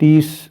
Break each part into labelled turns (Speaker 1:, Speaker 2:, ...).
Speaker 1: 30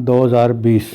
Speaker 1: 2020।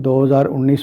Speaker 1: 2019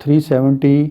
Speaker 1: 370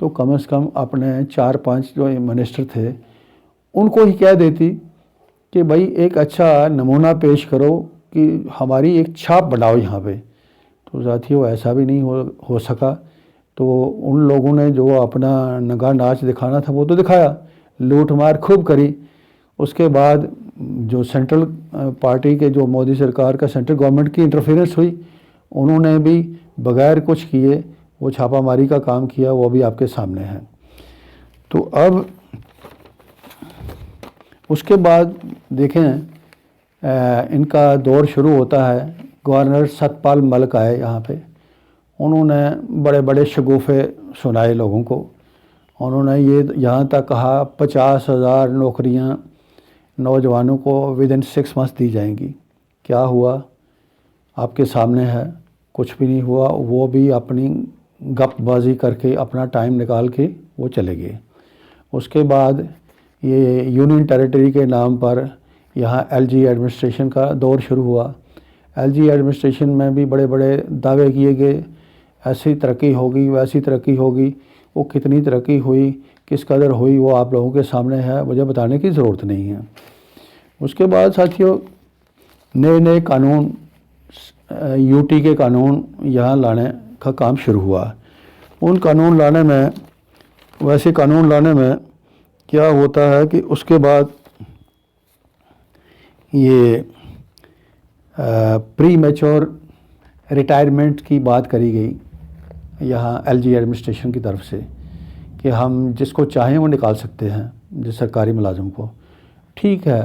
Speaker 1: تو کم از کم اپنے 4-5 جو منسٹر تھے ان کو ہی کہہ دیتی کہ بھائی ایک اچھا نمونہ پیش کرو کہ ہماری ایک چھاپ بناؤ یہاں پہ. تو ساتھیوں ایسا بھی نہیں ہو سکا. تو ان لوگوں نے جو اپنا نگاہ ناچ دکھانا تھا وہ تو دکھایا، لوٹ مار خوب کری. اس کے بعد جو سینٹرل پارٹی کے جو مودی سرکار کا سینٹرل گورنمنٹ کی انٹرفیئرنس ہوئی، انہوں نے بھی بغیر کچھ کیے وہ چھاپہ ماری کا کام کیا، وہ بھی آپ کے سامنے ہے. تو اب اس کے بعد دیکھیں ان کا دور شروع ہوتا ہے. گورنر ستپال ملک آئے یہاں پہ. انہوں نے بڑے بڑے شگوفے سنائے لوگوں کو. انہوں نے یہ یہاں تک کہا 50,000 نوکریاں نوجوانوں کو ودن 6 months دی جائیں گی. کیا ہوا آپ کے سامنے ہے، کچھ بھی نہیں ہوا. وہ بھی اپنی گپ بازی کر کے اپنا ٹائم نکال کے وہ چلے گئے. اس کے بعد یہ یونین ٹیریٹری کے نام پر یہاں ایل جی ایڈمنسٹریشن کا دور شروع ہوا. ایل جی ایڈمنسٹریشن میں بھی بڑے بڑے دعوے کیے گئے، ایسی ترقی ہوگی ویسی ترقی ہوگی. وہ کتنی ترقی ہوئی، کس قدر ہوئی، وہ آپ لوگوں کے سامنے ہے، مجھے بتانے کی ضرورت نہیں ہے. اس کے بعد ساتھیوں نئے نئے قانون، یو ٹی کے قانون یہاں لانے کا کام شروع ہوا. ان قانون لانے میں، ویسے قانون لانے میں کیا ہوتا ہے کہ اس کے بعد یہ پری میچور ریٹائرمنٹ کی بات کری گئی یہاں ایل جی ایڈمنسٹریشن کی طرف سے کہ ہم جس کو چاہیں وہ نکال سکتے ہیں، جس سرکاری ملازم کو. ٹھیک ہے،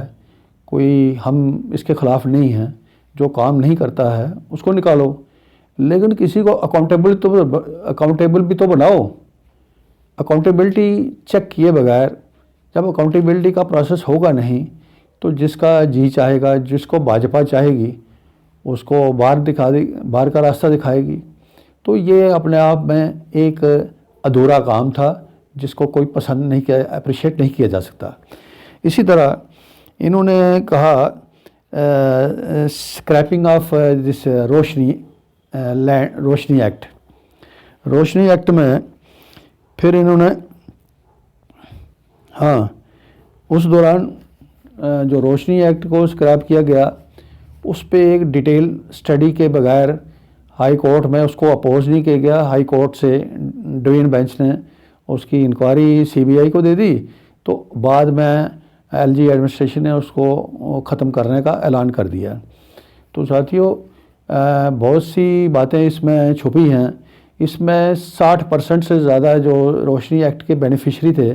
Speaker 1: کوئی ہم اس کے خلاف نہیں ہیں، جو کام نہیں کرتا ہے اس کو نکالو، لیکن کسی کو اکاؤنٹیبل بھی تو بناؤ. اکاؤنٹیبلٹی چیک کیے بغیر جب اکاؤنٹیبلٹی کا پروسیس ہوگا نہیں تو جس کا جی چاہے گا، جس کو بھاجپا چاہے گی اس کو باہر کا راستہ دکھائے گی. تو یہ اپنے آپ میں ایک ادھورا کام تھا جس کو کوئی پسند نہیں کیا، اپریشیٹ نہیں کیا جا سکتا. اسی طرح انہوں نے کہا اسکریپنگ آف دس روشنی ایکٹ میں پھر انہوں نے اس دوران جو روشنی ایکٹ کو اسکریپ کیا گیا اس پہ ایک ڈیٹیل اسٹڈی کے بغیر ہائی کورٹ میں اس کو اپوز نہیں کیا گیا. ہائی کورٹ سے ڈویژن بینچ نے اس کی انکوائری سی بی آئی کو دے دی. تو بعد میں ایل جی ایڈمنسٹریشن نے اس کو ختم کرنے کا اعلان کر دیا. تو ساتھیوں بہت سی باتیں اس میں چھپی ہیں. اس میں 60% سے زیادہ جو روشنی ایکٹ کے بینیفیشری تھے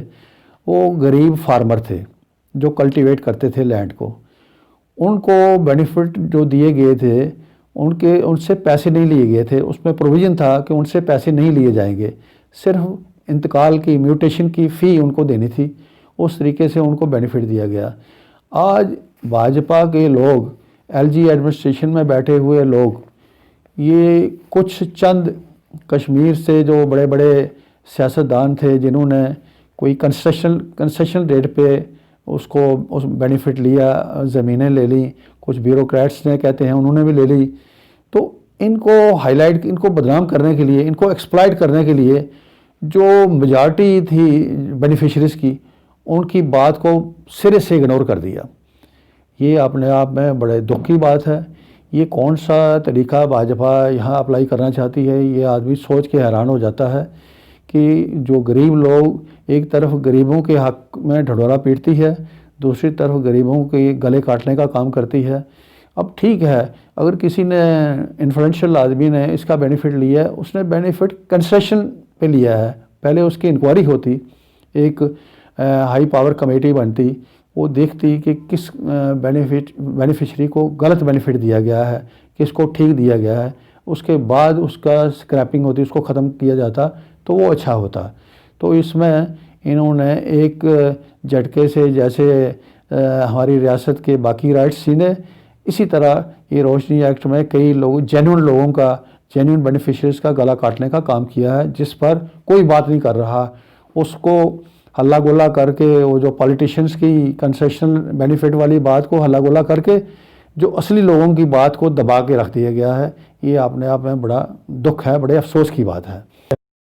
Speaker 1: وہ غریب فارمر تھے جو کلٹیویٹ کرتے تھے لینڈ کو. ان کو بینیفٹ جو دیے گئے تھے ان سے پیسے نہیں لیے گئے تھے. اس میں پروویژن تھا کہ ان سے پیسے نہیں لیے جائیں گے، صرف انتقال کی میوٹیشن کی فی ان کو دینی تھی. اس طریقے سے ان کو بینیفٹ دیا گیا. آج بھاجپا کے لوگ، ایل جی ایڈمنسٹریشن میں بیٹھے ہوئے لوگ، یہ کچھ چند کشمیر سے جو بڑے بڑے سیاستدان تھے جنہوں نے کوئی کنسیشن ریٹ پہ اس بینیفٹ لیا، زمینیں لے لیں، کچھ بیوروکریٹس نے کہتے ہیں انہوں نے بھی لے لی. تو ان کو ہائی لائٹ، ان کو بدنام کرنے کے لیے، ان کو ایکسپلائٹ کرنے کے لیے جو میجارٹی تھی بینیفیشریز کی، ان کی بات کو سرے سے اگنور کر دیا. یہ اپنے آپ میں بڑے دکھ کی بات ہے. یہ کون سا طریقہ بھاجپا یہاں اپلائی کرنا چاہتی ہے؟ یہ آدمی سوچ کے حیران ہو جاتا ہے کہ جو غریب لوگ، ایک طرف غریبوں کے حق میں ڈھڈورا پیٹتی ہے، دوسری طرف غریبوں کے گلے کاٹنے کا کام کرتی ہے. اب ٹھیک ہے، اگر کسی نے انفلوئنشل آدمی نے اس کا بینیفٹ لیا ہے، اس نے بینیفٹ کنسیشن پہ لیا ہے. پہلے اس کی انکوائری ہوتی، ایک ہائی پاور کمیٹی بنتی، وہ دیکھتی کہ کس بینیفیشری کو غلط بینیفٹ دیا گیا ہے، کس کو ٹھیک دیا گیا ہے. اس کے بعد اس کا اسکریپنگ ہوتی، اس کو ختم کیا جاتا تو وہ اچھا ہوتا. تو اس میں انہوں نے ایک جھٹکے سے جیسے ہماری ریاست کے باقی رائٹس چھینے، اسی طرح یہ روشنی ایکٹ میں کئی لوگ جینوئن بینیفیشریز کا گلا کاٹنے کا کام کیا ہے، جس پر کوئی بات نہیں کر رہا. اس کو ہلا گلا کر کے، وہ جو پالیٹیشنز کی کنسیشن بینیفٹ والی بات کو ہلا گلا کر کے جو اصلی لوگوں کی بات کو دبا کے رکھ دیا گیا ہے. یہ اپنے آپ میں بڑا دکھ ہے، بڑے افسوس کی بات ہے.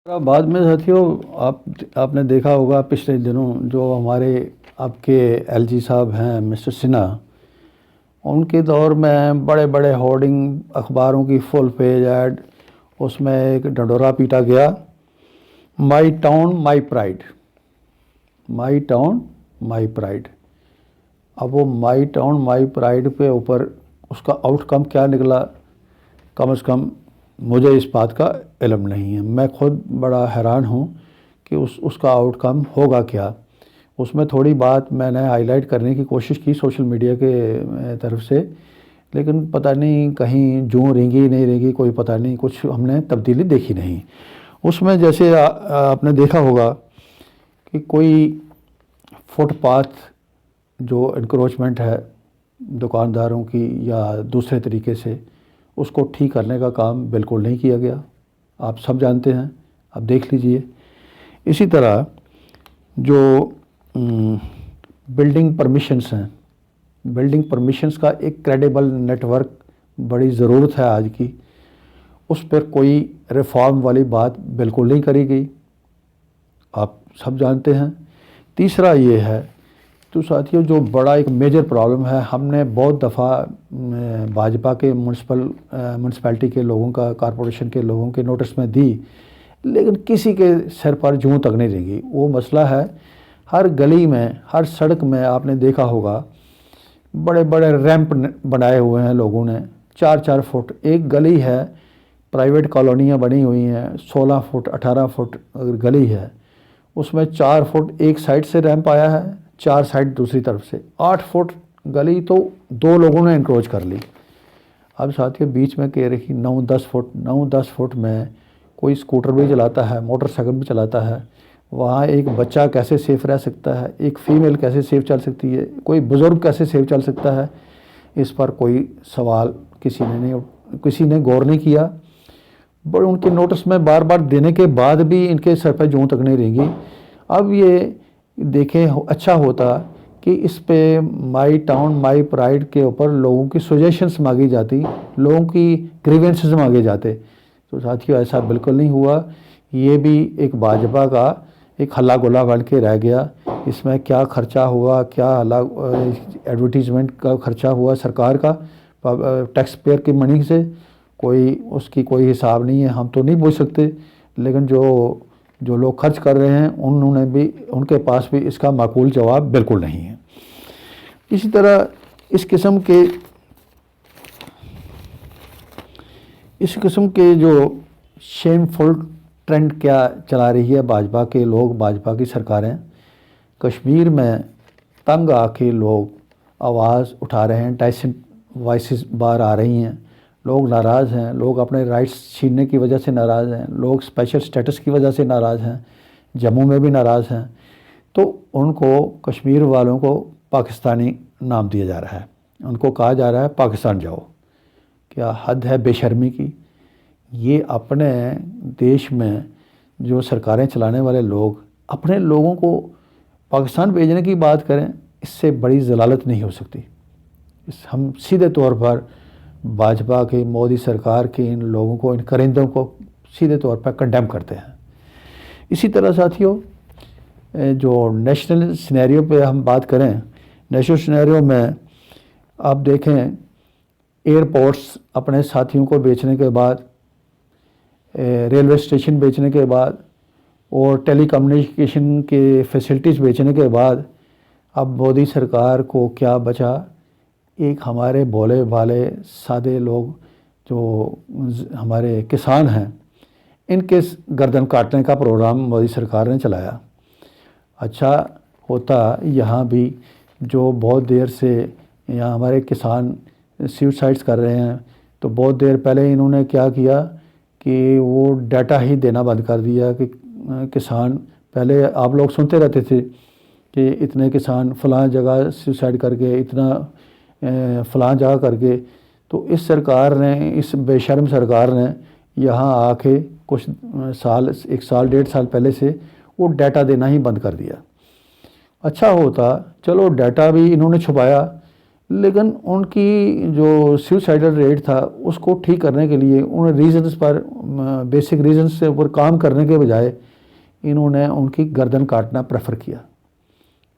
Speaker 1: بعد میں ساتھیوں آپ نے دیکھا ہوگا پچھلے دنوں جو ہمارے آپ کے ایل جی صاحب ہیں مسٹر سنہا، ان کے دور میں بڑے بڑے ہورڈنگ اخباروں کی فل پیج ایڈ، اس میں ایک ڈنڈورا پیٹا گیا، my town my pride, my town my pride. اب وہ مائی ٹاؤن مائی پرائڈ پہ اوپر اس کا آؤٹ کم کیا نکلا، کم از کم مجھے اس بات کا علم نہیں ہے۔ میں خود بڑا حیران ہوں کہ اس کا آؤٹ کم ہوگا کیا۔ اس میں تھوڑی بات میں نے ہائی لائٹ کرنے کی کوشش کی سوشل میڈیا کے طرف سے، لیکن پتہ نہیں کہیں جوں رینگی نہیں رینگی، کوئی پتہ نہیں، کچھ ہم نے تبدیلی دیکھی نہیں۔ اس میں جیسے آپ نے دیکھا ہوگا کہ کوئی فٹ پاتھ جو انکروچمنٹ ہے دکانداروں کی یا دوسرے طریقے سے، اس کو ٹھیک کرنے کا کام بالکل نہیں کیا گیا، آپ سب جانتے ہیں، آپ دیکھ لیجئے۔ اسی طرح جو بلڈنگ پرمیشنز ہیں، بلڈنگ پرمیشنز کا ایک کریڈیبل نیٹ ورک بڑی ضرورت ہے آج کی، اس پر کوئی ریفارم والی بات بالکل نہیں کری گئی، آپ سب جانتے ہیں۔ تیسرا یہ ہے تو ساتھیوں جو بڑا ایک میجر پرابلم ہے، ہم نے بہت دفعہ بھاجپا کے میونسپلٹی کے لوگوں کا، کارپوریشن کے لوگوں کے نوٹس میں دی، لیکن کسی کے سر پر جوں تک نہیں رہیں گی۔ وہ مسئلہ ہے ہر گلی میں، ہر سڑک میں آپ نے دیکھا ہوگا بڑے بڑے ریمپ بنائے ہوئے ہیں لوگوں نے، 4 فٹ ایک گلی ہے، پرائیویٹ کالونیاں بنی ہوئی ہیں، 16 فٹ 18 فٹ اگر گلی ہے، اس میں 4 فٹ ایک سائڈ سے ریمپ آیا ہے، 4 سائڈ دوسری طرف سے، 8 فٹ گلی تو 2 لوگوں نے انکروچ کر لی۔ اب ساتھیوں بیچ میں کہہ رہی 9-10 فٹ میں کوئی اسکوٹر بھی چلاتا ہے، موٹر سائیکل بھی چلاتا ہے، وہاں ایک بچہ کیسے سیف رہ سکتا ہے، ایک فیمیل کیسے سیف چل سکتی ہے، کوئی بزرگ کیسے سیف چل سکتا ہے، اس پر کوئی سوال کسی نے غور نہیں کیا۔ بڑے ان کے نوٹس میں بار بار دینے کے بعد بھی ان کے سر پہ جوں تک نہیں رہیں گی۔ اب یہ دیکھیں اچھا ہوتا کہ اس پہ مائی ٹاؤن مائی پرائڈ کے اوپر لوگوں کی سجیشنز مانگی جاتی، لوگوں کی گریونسز مانگے جاتے، تو ساتھیوں ایسا بالکل نہیں ہوا۔ یہ بھی ایک بھاجپا کا ایک ہلا گلا بن کے رہ گیا۔ اس میں کیا خرچہ ہوا، کیا ایڈورٹیزمنٹ کا خرچہ ہوا سرکار کا ٹیکس پیئر کی منی سے، اس کی کوئی حساب نہیں ہے، ہم تو نہیں بوجھ سکتے، لیکن جو لوگ خرچ کر رہے ہیں ان کے پاس بھی اس کا معقول جواب بالکل نہیں ہے۔ اسی طرح اس قسم کے جو شیم فل ٹرینڈ کیا چلا رہی ہے بھاجپا کے لوگ، بھاجپا کی سرکاریں، کشمیر میں تنگ آ کے لوگ آواز اٹھا رہے ہیں، ڈائسنٹ وائسز باہر آ رہی ہیں، لوگ ناراض ہیں، لوگ اپنے رائٹس چھیننے کی وجہ سے ناراض ہیں، لوگ اسپیشل سٹیٹس کی وجہ سے ناراض ہیں، جموں میں بھی ناراض ہیں، تو ان کو کشمیر والوں کو پاکستانی نام دیا جا رہا ہے، ان کو کہا جا رہا ہے پاکستان جاؤ۔ کیا حد ہے بے شرمی کی! یہ اپنے دیش میں جو سرکاریں چلانے والے لوگ اپنے لوگوں کو پاکستان بھیجنے کی بات کریں، اس سے بڑی ضلالت نہیں ہو سکتی۔ ہم سیدھے طور پر بھاجپا کے، مودی سرکار کے ان لوگوں کو، ان کرندوں کو سیدھے طور پر کنڈیم کرتے ہیں۔ اسی طرح ساتھیوں جو نیشنل سینیریو پہ ہم بات کریں، نیشنل سینیریو میں آپ دیکھیں ایئرپورٹس اپنے ساتھیوں کو بیچنے کے بعد، ریلوے اسٹیشن بیچنے کے بعد اور ٹیلی کمیونیکیشن کے فیسلٹیز بیچنے کے بعد اب مودی سرکار کو کیا بچا؟ ایک ہمارے بھولے بھالے سادے لوگ جو ہمارے کسان ہیں، ان کے گردن کاٹنے کا پروگرام مودی سرکار نے چلایا۔ اچھا ہوتا یہاں بھی جو بہت دیر سے یہاں ہمارے کسان سوسائڈز کر رہے ہیں، تو بہت دیر پہلے انہوں نے کیا کیا کہ وہ ڈیٹا ہی دینا بند کر دیا کہ کسان، پہلے آپ لوگ سنتے رہتے تھے کہ اتنے کسان فلاں جگہ سوسائڈ کر کے، اتنا فلاں جگہ کر کے، تو اس سرکار نے، اس بے شرم سرکار نے یہاں آ کے کچھ سال، 1 سال 1.5 سال پہلے سے وہ ڈیٹا دینا ہی بند کر دیا۔ اچھا ہوتا، چلو ڈیٹا بھی انہوں نے چھپایا، لیکن ان کی جو سوسائڈل ریٹ تھا اس کو ٹھیک کرنے کے لیے انہوں نے ریزنس پر بیسک ریزنس سے اوپر کام کرنے کے بجائے انہوں نے ان کی گردن کاٹنا پریفر کیا.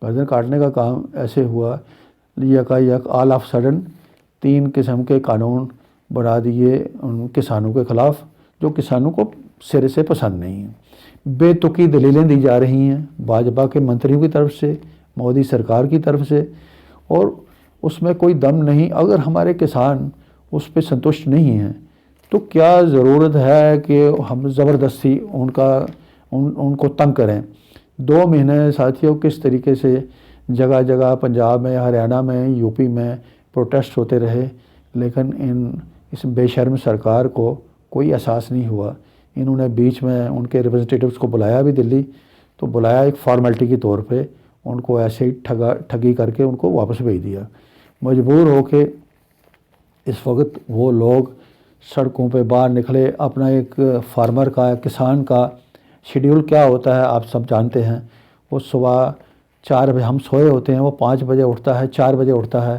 Speaker 1: گردن کاٹنے کا کام ایسے ہوا یک آل آف سڈن 3 قسم کے قانون بنا دیے ان کسانوں کے خلاف جو کسانوں کو سرے سے پسند نہیں ہیں. بے تکی دلیلیں دی جا رہی ہیں بھاجپا کے منتریوں کی طرف سے، مودی سرکار کی طرف سے، اور اس میں کوئی دم نہیں. اگر ہمارے کسان اس پہ سنتشٹ نہیں ہیں تو کیا ضرورت ہے کہ ہم زبردستی ان کو تنگ کریں. 2 مہینے ساتھیوں کس طریقے سے جگہ جگہ پنجاب میں، ہریانہ میں، یو پی میں پروٹیسٹ ہوتے رہے، لیکن اس بے شرم سرکار کو کوئی احساس نہیں ہوا. انہوں نے بیچ میں ان کے ریپرزنٹیٹیوز کو بلایا بھی دلی، تو بلایا ایک فارمیلٹی کے طور پہ، ان کو ایسے ہی ٹھگی کر کے ان کو واپس بھیج دیا. مجبور ہو کے اس وقت وہ لوگ سڑکوں پہ باہر نکلے. اپنا ایک فارمر کا، کسان کا شیڈیول کیا ہوتا ہے آپ سب جانتے ہیں. وہ صبح 4 بجے، ہم سوئے ہوتے ہیں، وہ 5 بجے اٹھتا ہے، 4 بجے اٹھتا ہے،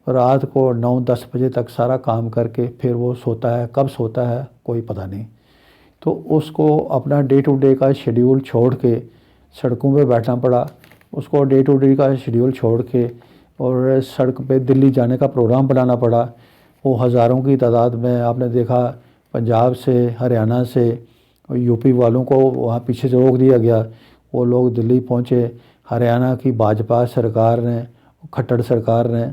Speaker 1: رات کو 9-10 بجے تک سارا کام کر کے پھر وہ سوتا ہے. کب سوتا ہے کوئی پتہ نہیں. تو اس کو اپنا ڈے ٹو ڈے کا شیڈیول چھوڑ کے سڑکوں پہ بیٹھنا پڑا. اس کو ڈے ٹو ڈے کا شیڈیول چھوڑ کے اور سڑک پہ دلی جانے کا پروگرام بنانا پڑا. وہ ہزاروں کی تعداد میں آپ نے دیکھا پنجاب سے، ہریانہ سے، یو پی والوں کو وہاں پیچھے سے روک دیا گیا. وہ لوگ دلی پہنچے. ہریانہ کی بھاجپا سرکار نے، کھٹڑ سرکار نے،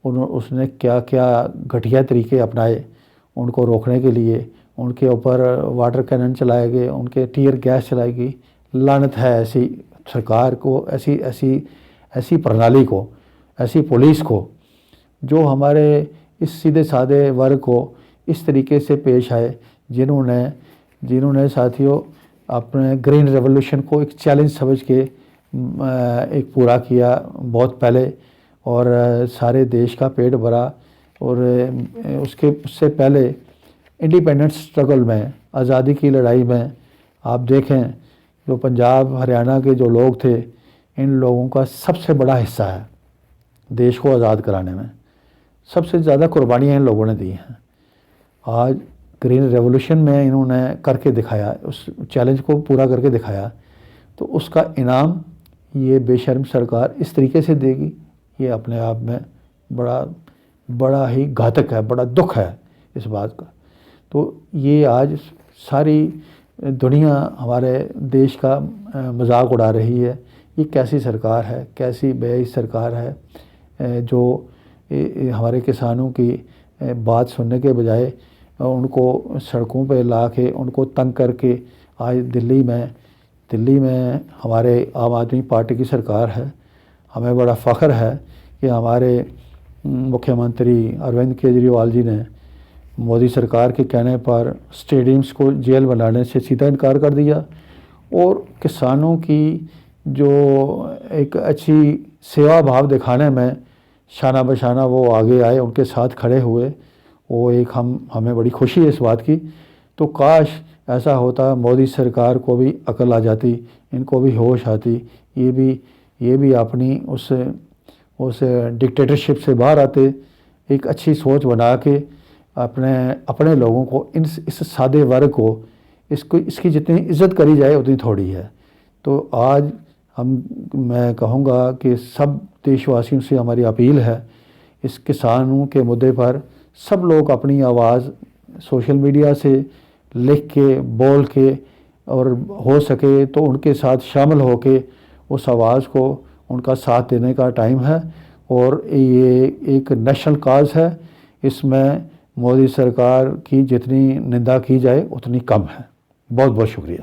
Speaker 1: اس نے کیا کیا گھٹیا طریقے اپنائے ان کو روکنے کے لیے. ان کے اوپر واٹر کینن چلائے گئے، ان کے ٹیئر گیس چلائی گئی. لعنت ہے ایسی سرکار کو، ایسی پرنالی کو، ایسی پولیس کو جو ہمارے اس سیدھے سادے ورگ کو اس طریقے سے پیش آئے، جنہوں نے ساتھیوں اپنے گرین ریولوشن کو ایک چیلنج سمجھ کے ایک پورا کیا بہت پہلے، اور سارے دیش کا پیٹ بھرا. اور اس سے پہلے انڈیپینڈنس اسٹرگل میں، آزادی کی لڑائی میں آپ دیکھیں جو پنجاب ہریانہ کے جو لوگ تھے، ان لوگوں کا سب سے بڑا حصہ ہے دیش کو آزاد کرانے میں. سب سے زیادہ قربانیاں ان لوگوں نے دی ہیں. آج گرین ریولوشن میں انہوں نے کر کے دکھایا، اس چیلنج کو پورا کر کے دکھایا. تو اس کا انعام یہ بے شرم سرکار اس طریقے سے دے گی، یہ اپنے آپ میں بڑا ہی گھاتک ہے، بڑا دکھ ہے اس بات کا. تو یہ آج ساری دنیا ہمارے دیش کا مذاق اڑا رہی ہے. یہ کیسی سرکار ہے، کیسی بے حیث سرکار ہے جو ہمارے کسانوں کی بات سننے کے بجائے ان کو سڑکوں پہ لا کے ان کو تنگ کر کے آج دلی میں ہمارے عام آدمی پارٹی کی سرکار ہے. ہمیں بڑا فخر ہے کہ ہمارے مکھیہ منتری اروند کیجریوال جی نے مودی سرکار کے کہنے پر اسٹیڈیمز کو جیل بنانے سے سیدھا انکار کر دیا، اور کسانوں کی جو ایک اچھی سیوا بھاو دکھانے میں شانہ بشانہ وہ آگے آئے، ان کے ساتھ کھڑے ہوئے. وہ ایک ہمیں بڑی خوشی ہے اس بات کی. تو کاش ایسا ہوتا، مودی سرکار کو بھی عقل آ جاتی، ان کو بھی ہوش آتی، یہ بھی اپنی اس ڈکٹیٹرشپ سے باہر آتے، ایک اچھی سوچ بنا کے اپنے لوگوں کو، اس سادے ورگ کو، اس کی جتنی عزت کری جائے اتنی تھوڑی ہے. تو آج میں کہوں گا کہ سب دیش واسیوں سے ہماری اپیل ہے، اس کسانوں کے مدعے پر سب لوگ اپنی آواز سوشل میڈیا سے لکھ کے، بول کے، اور ہو سکے تو ان کے ساتھ شامل ہو کے اس آواز کو، ان کا ساتھ دینے کا ٹائم ہے. اور یہ ایک نیشنل کاز ہے، اس میں مودی سرکار کی جتنی نندا کی جائے اتنی کم ہے. بہت بہت شکریہ.